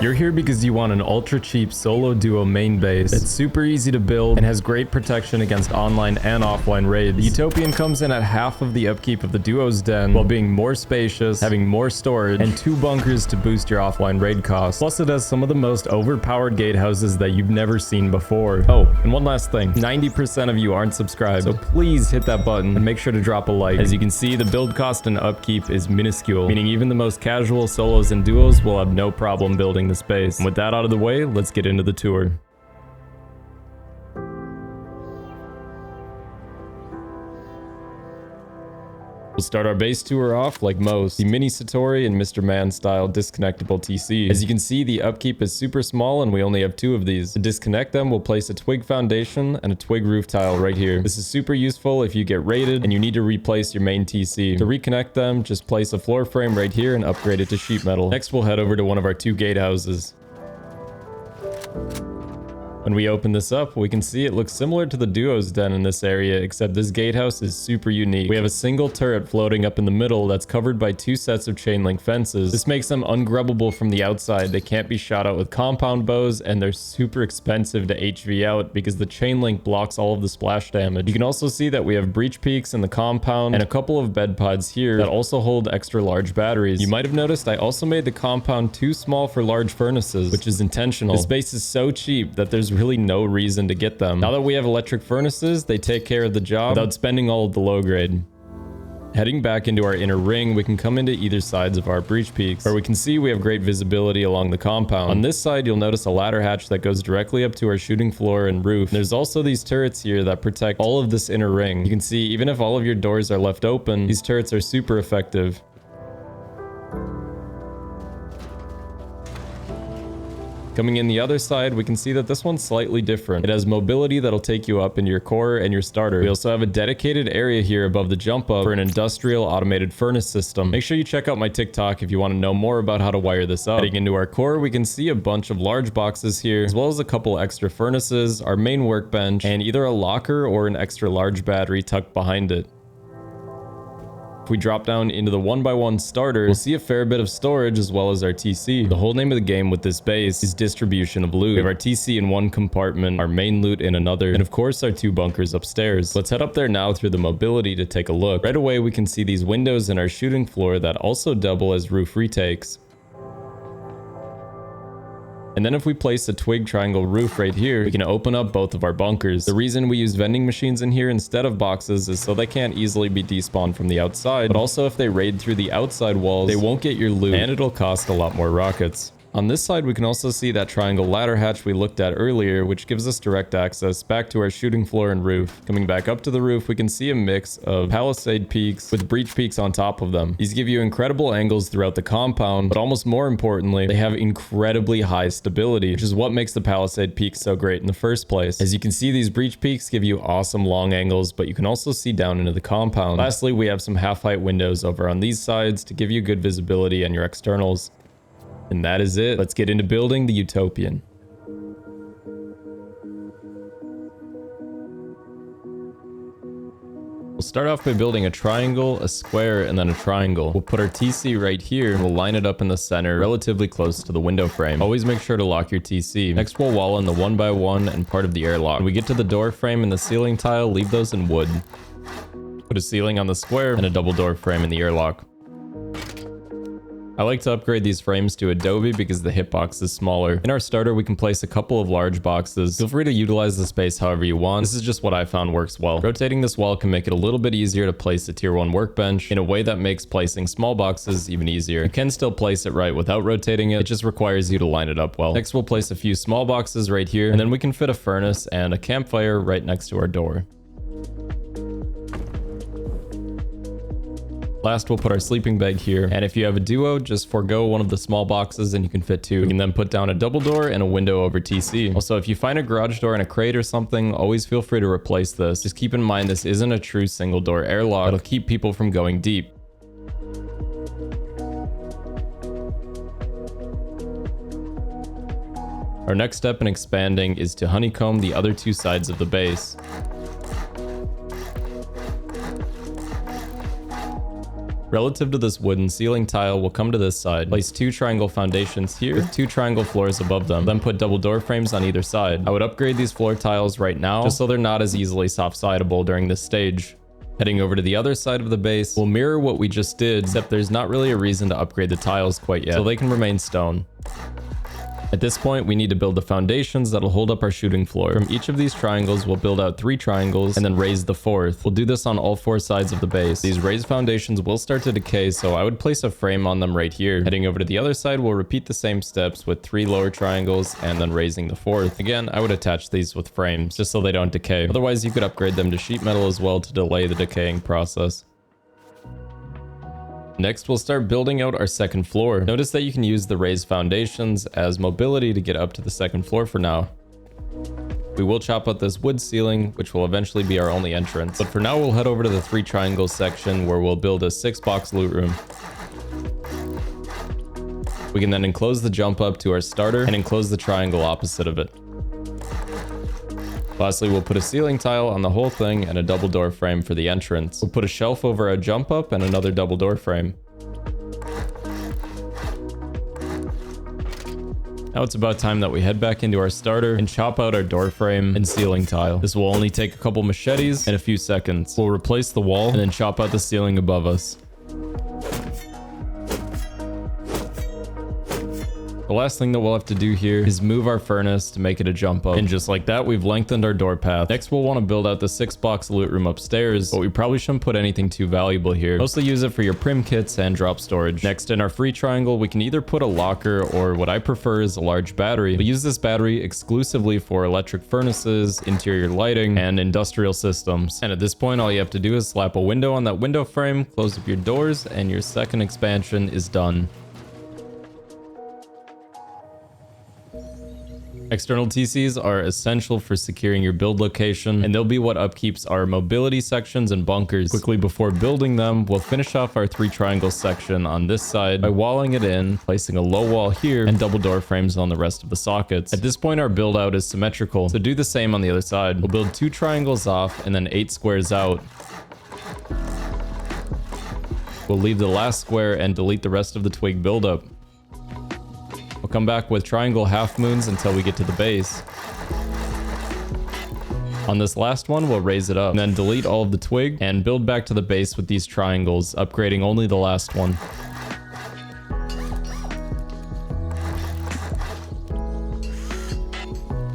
You're here because you want an ultra cheap solo duo main base. It's super easy to build and has great protection against online and offline raids. The Utopian comes in at half of the upkeep of the duo's den while being more spacious, having more storage, and 2 bunkers to boost your offline raid costs. Plus it has some of the most overpowered gatehouses that you've never seen before. Oh, and one last thing, 90% of you aren't subscribed, so please hit that button and make sure to drop a like. As you can see, the build cost and upkeep is minuscule, meaning even the most casual solos and duos will have no problem building the space. And with that out of the way, let's get into the tour. We'll start our base tour off like most, the mini Satori and Mr. Man style disconnectable TC. As you can see, the upkeep is super small and we only have 2 of these. To disconnect them, we'll place a twig foundation and a twig roof tile right here. This is super useful if you get raided and you need to replace your main TC. To reconnect them, just place a floor frame right here and upgrade it to sheet metal. Next, we'll head over to one of our 2 gatehouses. When we open this up, we can see it looks similar to the duo's den in this area, except this gatehouse is super unique. We have a single turret floating up in the middle that's covered by 2 sets of chain link fences. This makes them ungrubbable from the outside. They can't be shot out with compound bows, and they're super expensive to HV out because the chain link blocks all of the splash damage. You can also see that we have breach peaks in the compound and a couple of bed pods here that also hold extra large batteries. You might have noticed I also made the compound too small for large furnaces, which is intentional. This base is so cheap that there's really no reason to get them. Now that we have electric furnaces, they take care of the job without spending all of the low grade. Heading back into our inner ring, we can come into either sides of our breach peaks, where we can see we have great visibility along the compound. On this side, you'll notice a ladder hatch that goes directly up to our shooting floor and roof. There's also these turrets here that protect all of this inner ring. You can see even if all of your doors are left open, these turrets are super effective. Coming in the other side, we can see that this one's slightly different. It has mobility that'll take you up in your core and your starter. We also have a dedicated area here above the jump up for an industrial automated furnace system. Make sure you check out my TikTok if you want to know more about how to wire this up. Heading into our core, we can see a bunch of large boxes here, as well as a couple extra furnaces, our main workbench, and either a locker or an extra large battery tucked behind it. If we drop down into the 1x1 starter, we'll see a fair bit of storage as well as our TC. The whole name of the game with this base is distribution of loot. We have our TC in one compartment, our main loot in another, and of course our 2 bunkers upstairs. Let's head up there now through the mobility to take a look. Right away we can see these windows in our shooting floor that also double as roof retakes. And then if we place a twig triangle roof right here, we can open up both of our bunkers. The reason we use vending machines in here instead of boxes is so they can't easily be despawned from the outside, but also if they raid through the outside walls, they won't get your loot, and it'll cost a lot more rockets. On this side, we can also see that triangle ladder hatch we looked at earlier, which gives us direct access back to our shooting floor and roof. Coming back up to the roof, we can see a mix of palisade peaks with breach peaks on top of them. These give you incredible angles throughout the compound, but almost more importantly, they have incredibly high stability, which is what makes the palisade peaks so great in the first place. As you can see, these breach peaks give you awesome long angles, but you can also see down into the compound. Lastly, we have some half-height windows over on these sides to give you good visibility on your externals. And that is it. Let's get into building the Utopian. We'll start off by building a triangle, a square, and then a triangle. We'll put our TC right here and we'll line it up in the center, relatively close to the window frame. Always make sure to lock your TC. Next, we'll wall in the 1x1 and part of the airlock. When we get to the door frame and the ceiling tile, leave those in wood. Put a ceiling on the square and a double door frame in the airlock. I like to upgrade these frames to Adobe because the hitbox is smaller. In our starter, we can place a couple of large boxes. Feel free to utilize the space however you want. This is just what I found works well. Rotating this wall can make it a little bit easier to place a tier 1 workbench in a way that makes placing small boxes even easier. You can still place it right without rotating it. It just requires you to line it up well. Next, we'll place a few small boxes right here, and then we can fit a furnace and a campfire right next to our door. Last, we'll put our sleeping bag here, and if you have a duo, just forego one of the small boxes and you can fit 2. You can then put down a double door and a window over TC. Also, if you find a garage door in a crate or something, always feel free to replace this. Just keep in mind this isn't a true single door airlock. It'll keep people from going deep. Our next step in expanding is to honeycomb the other 2 sides of the base. Relative to this wooden ceiling tile, we'll come to this side. Place 2 triangle foundations here with 2 triangle floors above them. Then put double door frames on either side. I would upgrade these floor tiles right now just so they're not as easily soft-sidable during this stage. Heading over to the other side of the base, we'll mirror what we just did, except there's not really a reason to upgrade the tiles quite yet, so they can remain stone. At this point, we need to build the foundations that'll hold up our shooting floor. From each of these triangles, we'll build out 3 triangles and then raise the 4th. We'll do this on all 4 sides of the base. These raised foundations will start to decay, so I would place a frame on them right here. Heading over to the other side, we'll repeat the same steps with 3 lower triangles and then raising the 4th. Again, I would attach these with frames just so they don't decay. Otherwise, you could upgrade them to sheet metal as well to delay the decaying process. Next, we'll start building out our second floor. Notice that you can use the raised foundations as mobility to get up to the second floor for now. We will chop out this wood ceiling, which will eventually be our only entrance. But for now, we'll head over to the 3 triangles section where we'll build a 6-box loot room. We can then enclose the jump up to our starter and enclose the triangle opposite of it. Lastly, we'll put a ceiling tile on the whole thing and a double door frame for the entrance. We'll put a shelf over a jump up and another double door frame. Now it's about time that we head back into our starter and chop out our door frame and ceiling tile. This will only take a couple machetes and a few seconds. We'll replace the wall and then chop out the ceiling above us. The last thing that we'll have to do here is move our furnace to make it a jump up. And just like that, we've lengthened our door path. Next, we'll want to build out the 6-box loot room upstairs, but we probably shouldn't put anything too valuable here. Mostly use it for your prim kits and drop storage. Next, in our free triangle, we can either put a locker or what I prefer is a large battery. We use this battery exclusively for electric furnaces, interior lighting, and industrial systems. And at this point, all you have to do is slap a window on that window frame, close up your doors, and your second expansion is done. External TCs are essential for securing your build location, and they'll be what upkeeps our mobility sections and bunkers. Quickly before building them, we'll finish off our 3 triangles section on this side by walling it in, placing a low wall here, and double door frames on the rest of the sockets. At this point, our build out is symmetrical, so do the same on the other side. We'll build 2 triangles off and then 8 squares out. We'll leave the last square and delete the rest of the twig buildup. We'll come back with triangle half moons until we get to the base. On this last one, we'll raise it up, and then delete all of the twig and build back to the base with these triangles, upgrading only the last one.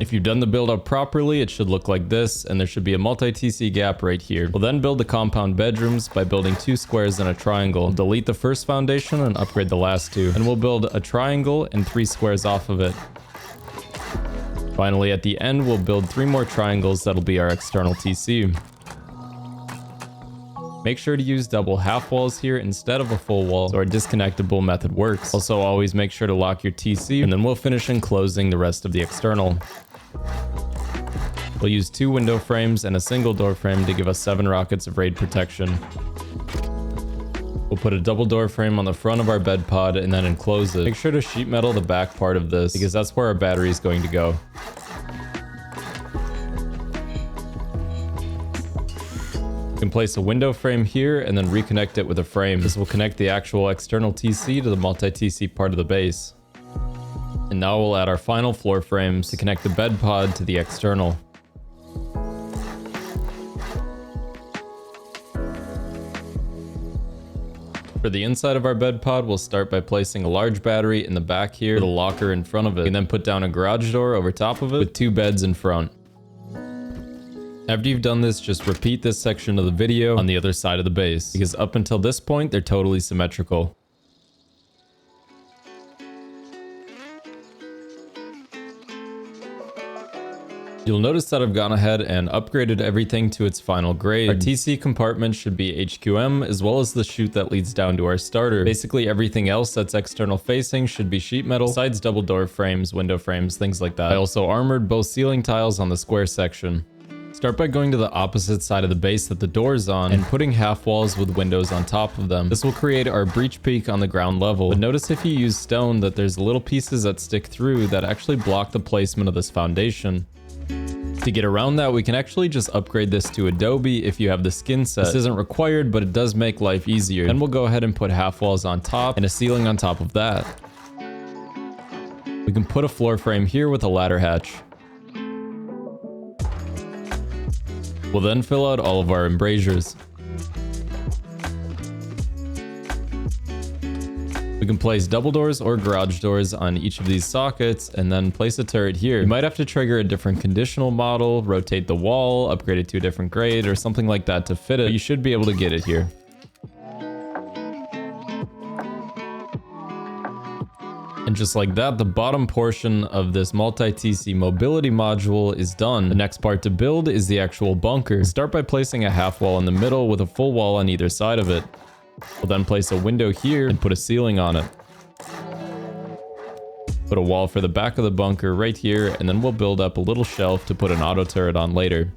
If you've done the build up properly, it should look like this, and there should be a multi-TC gap right here. We'll then build the compound bedrooms by building 2 squares and a triangle. We'll delete the first foundation and upgrade the last 2. And we'll build a triangle and 3 squares off of it. Finally, at the end, we'll build 3 more triangles that'll be our external TC. Make sure to use double half walls here instead of a full wall, so our disconnectable method works. Also, always make sure to lock your TC, and then we'll finish enclosing the rest of the external. We'll use 2 window frames and a single door frame to give us 7 rockets of raid protection. We'll put a double door frame on the front of our bed pod and then enclose it. Make sure to sheet metal the back part of this because that's where our battery is going to go. You can place a window frame here and then reconnect it with a frame. This will connect the actual external TC to the multi-TC part of the base. And now we'll add our final floor frames to connect the bed pod to the external. For the inside of our bed pod, we'll start by placing a large battery in the back here with a locker in front of it. We can then put down a garage door over top of it with 2 beds in front. After you've done this, just repeat this section of the video on the other side of the base, because up until this point, they're totally symmetrical. You'll notice that I've gone ahead and upgraded everything to its final grade. Our TC compartment should be HQM, as well as the chute that leads down to our starter. Basically everything else that's external facing should be sheet metal, besides double door frames, window frames, things like that. I also armored both ceiling tiles on the square section. Start by going to the opposite side of the base that the door is on and putting half walls with windows on top of them. This will create our breach peak on the ground level. But notice if you use stone that there's little pieces that stick through that actually block the placement of this foundation. To get around that, we can actually just upgrade this to Adobe if you have the skin set. This isn't required, but it does make life easier. Then we'll go ahead and put half walls on top and a ceiling on top of that. We can put a floor frame here with a ladder hatch. We'll then fill out all of our embrasures. We can place double doors or garage doors on each of these sockets and then place a turret here. You might have to trigger a different conditional model, rotate the wall, upgrade it to a different grade or something like that to fit it, but you should be able to get it here. And just like that, the bottom portion of this multi-TC mobility module is done. The next part to build is the actual bunker. Start by placing a half wall in the middle with a full wall on either side of it. We'll then place a window here and put a ceiling on it. Put a wall for the back of the bunker right here, and then we'll build up a little shelf to put an auto turret on later.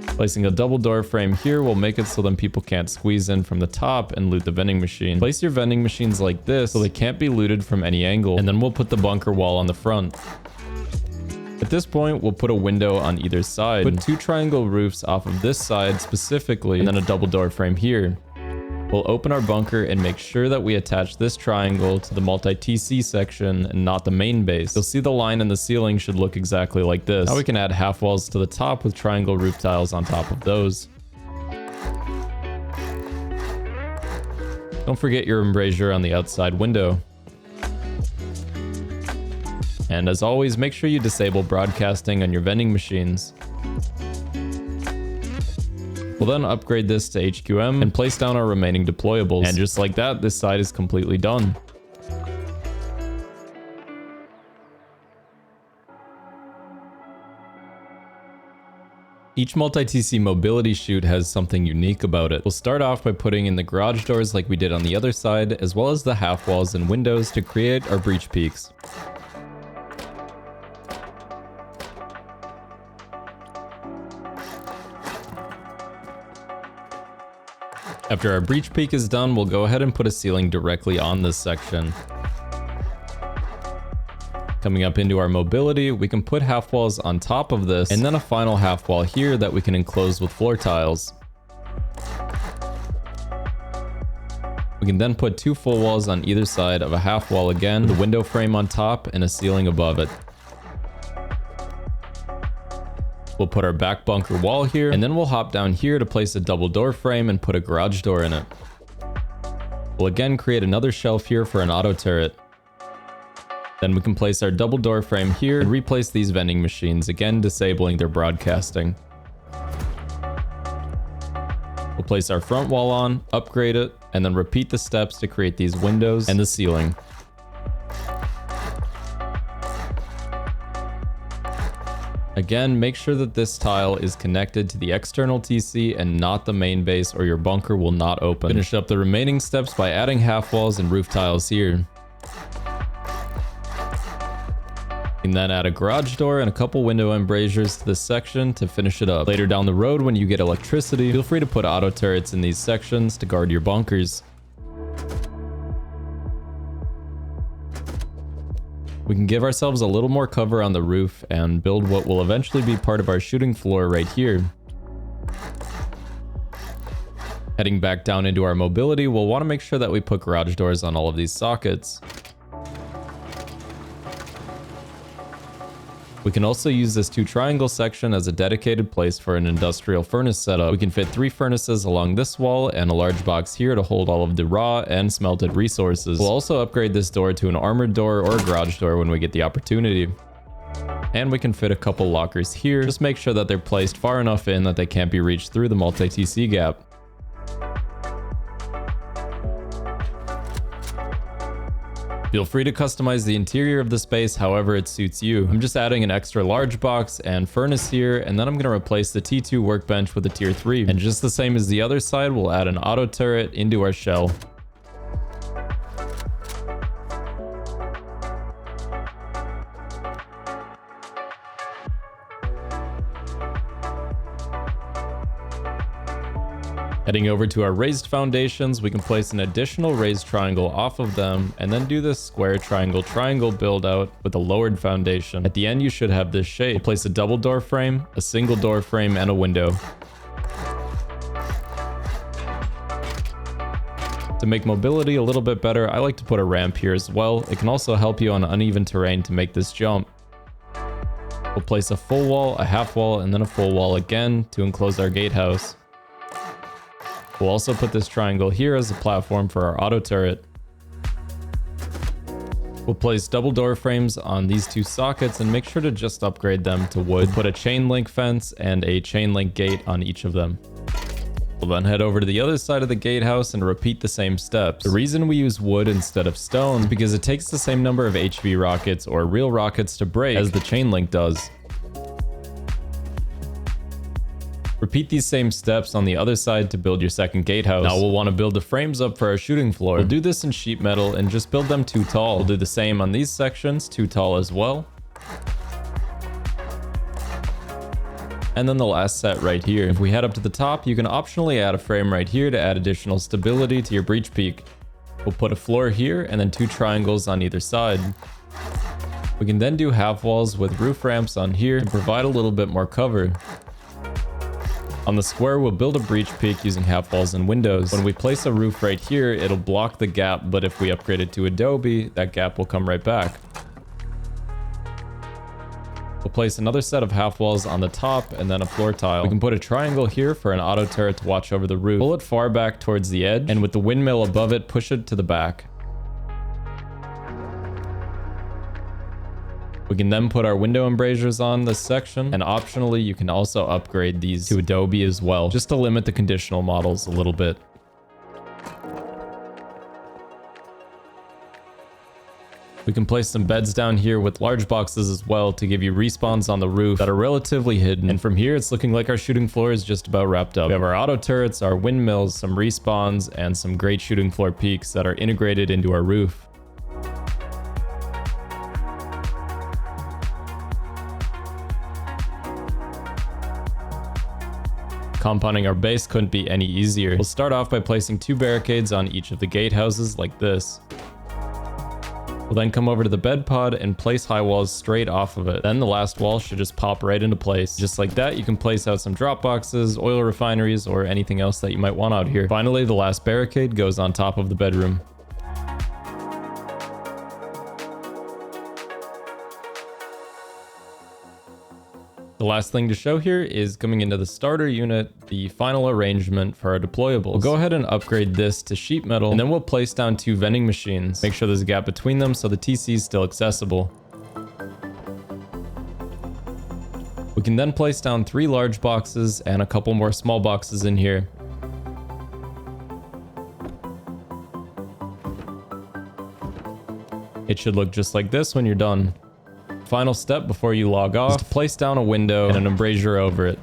Placing a double door frame here will make it so then people can't squeeze in from the top and loot the vending machine. Place your vending machines like this so they can't be looted from any angle, and then we'll put the bunker wall on the front. At this point, we'll put a window on either side. Put 2 triangle roofs off of this side specifically, and then a double door frame here. We'll open our bunker and make sure that we attach this triangle to the multi-TC section and not the main base. You'll see the line in the ceiling should look exactly like this. Now we can add half walls to the top with triangle roof tiles on top of those. Don't forget your embrasure on the outside window. And as always, make sure you disable broadcasting on your vending machines. We'll then upgrade this to HQM and place down our remaining deployables. And just like that, this side is completely done. Each multi-TC mobility chute has something unique about it. We'll start off by putting in the garage doors like we did on the other side, as well as the half walls and windows to create our breach peaks. After our breach peak is done, we'll go ahead and put a ceiling directly on this section. Coming up into our mobility, we can put half walls on top of this, and then a final half wall here that we can enclose with floor tiles. We can then put 2 full walls on either side of a half wall again, with a window frame on top and a ceiling above it. We'll put our back bunker wall here, and then we'll hop down here to place a double door frame and put a garage door in it. We'll again create another shelf here for an auto turret. Then we can place our double door frame here and replace these vending machines, again disabling their broadcasting. We'll place our front wall on, upgrade it, and then repeat the steps to create these windows and the ceiling. Again, make sure that this tile is connected to the external TC and not the main base, or your bunker will not open. Finish up the remaining steps by adding half walls and roof tiles here. And then add a garage door and a couple window embrasures to this section to finish it up. Later down the road, when you get electricity, feel free to put auto turrets in these sections to guard your bunkers. We can give ourselves a little more cover on the roof and build what will eventually be part of our shooting floor right here. Heading back down into our mobility, we'll want to make sure that we put garage doors on all of these sockets. We can also use this 2 triangle section as a dedicated place for an industrial furnace setup. We can fit 3 furnaces along this wall and a large box here to hold all of the raw and smelted resources. We'll also upgrade this door to an armored door or a garage door when we get the opportunity. And we can fit a couple lockers here. Just make sure that they're placed far enough in that they can't be reached through the multi-TC gap. Feel free to customize the interior of the space however it suits you. I'm just adding an extra large box and furnace here, and then I'm going to replace the T2 workbench with a tier 3. And just the same as the other side, we'll add an auto turret into our shell. Heading over to our raised foundations, we can place an additional raised triangle off of them, and then do this square triangle build out with a lowered foundation. At the end, you should have this shape. We'll place a double door frame, a single door frame, and a window. To make mobility a little bit better, I like to put a ramp here as well. It can also help you on uneven terrain to make this jump. We'll place a full wall, a half wall, and then a full wall again to enclose our gatehouse. We'll also put this triangle here as a platform for our auto turret. We'll place double door frames on these two sockets and make sure to just upgrade them to wood. We'll put a chain link fence and a chain link gate on each of them. We'll then head over to the other side of the gatehouse and repeat the same steps. The reason we use wood instead of stone is because it takes the same number of HV rockets or real rockets to break as the chain link does. Repeat these same steps on the other side to build your second gatehouse. Now we'll want to build the frames up for our shooting floor. We'll do this in sheet metal and just build them too tall. We'll do the same on these sections, too tall as well. And then the last set right here. If we head up to the top, you can optionally add a frame right here to add additional stability to your breach peak. We'll put a floor here and then two triangles on either side. We can then do half walls with roof ramps on here to provide a little bit more cover. On the square, we'll build a breach peak using half walls and windows. When we place a roof right here, it'll block the gap, but if we upgrade it to Adobe, that gap will come right back. We'll place another set of half walls on the top and then a floor tile. We can put a triangle here for an auto turret to watch over the roof. Pull it far back towards the edge, and with the windmill above it, push it to the back. We can then put our window embrasures on this section, and optionally you can also upgrade these to Adobe as well, just to limit the conditional models a little bit. We can place some beds down here with large boxes as well to give you respawns on the roof that are relatively hidden. And from here, it's looking like our shooting floor is just about wrapped up. We have our auto turrets, our windmills, some respawns, and some great shooting floor peaks that are integrated into our roof. Compounding our base couldn't be any easier. We'll start off by placing two barricades on each of the gatehouses like this. We'll then come over to the bed pod and place high walls straight off of it. Then the last wall should just pop right into place. Just like that, you can place out some drop boxes, oil refineries, or anything else that you might want out here. Finally, the last barricade goes on top of the bedroom. The last thing to show here is coming into the starter unit, the final arrangement for our deployables. We'll go ahead and upgrade this to sheet metal, and then we'll place down two vending machines. Make sure there's a gap between them so the TC is still accessible. We can then place down three large boxes and a couple more small boxes in here. It should look just like this when you're done. Final step before you log off is to place down a window and an embrasure over it.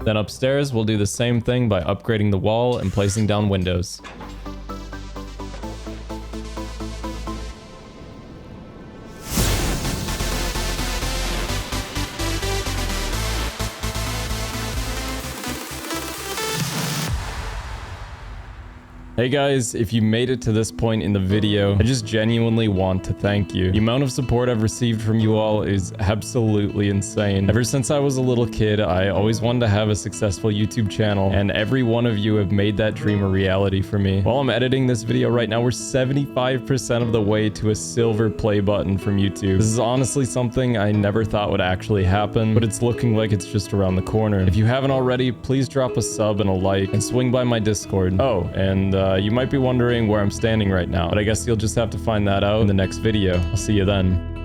Then upstairs, we'll do the same thing by upgrading the wall and placing down windows. Hey guys, if you made it to this point in the video, I just genuinely want to thank you. The amount of support I've received from you all is absolutely insane. Ever since I was a little kid, I always wanted to have a successful YouTube channel, and every one of you have made that dream a reality for me. While I'm editing this video right now, we're 75% of the way to a silver play button from YouTube. This is honestly something I never thought would actually happen, but it's looking like it's just around the corner. If you haven't already, please drop a sub and a like, and swing by my Discord. Oh, and you might be wondering where I'm standing right now, but I guess you'll just have to find that out in the next video. I'll see you then.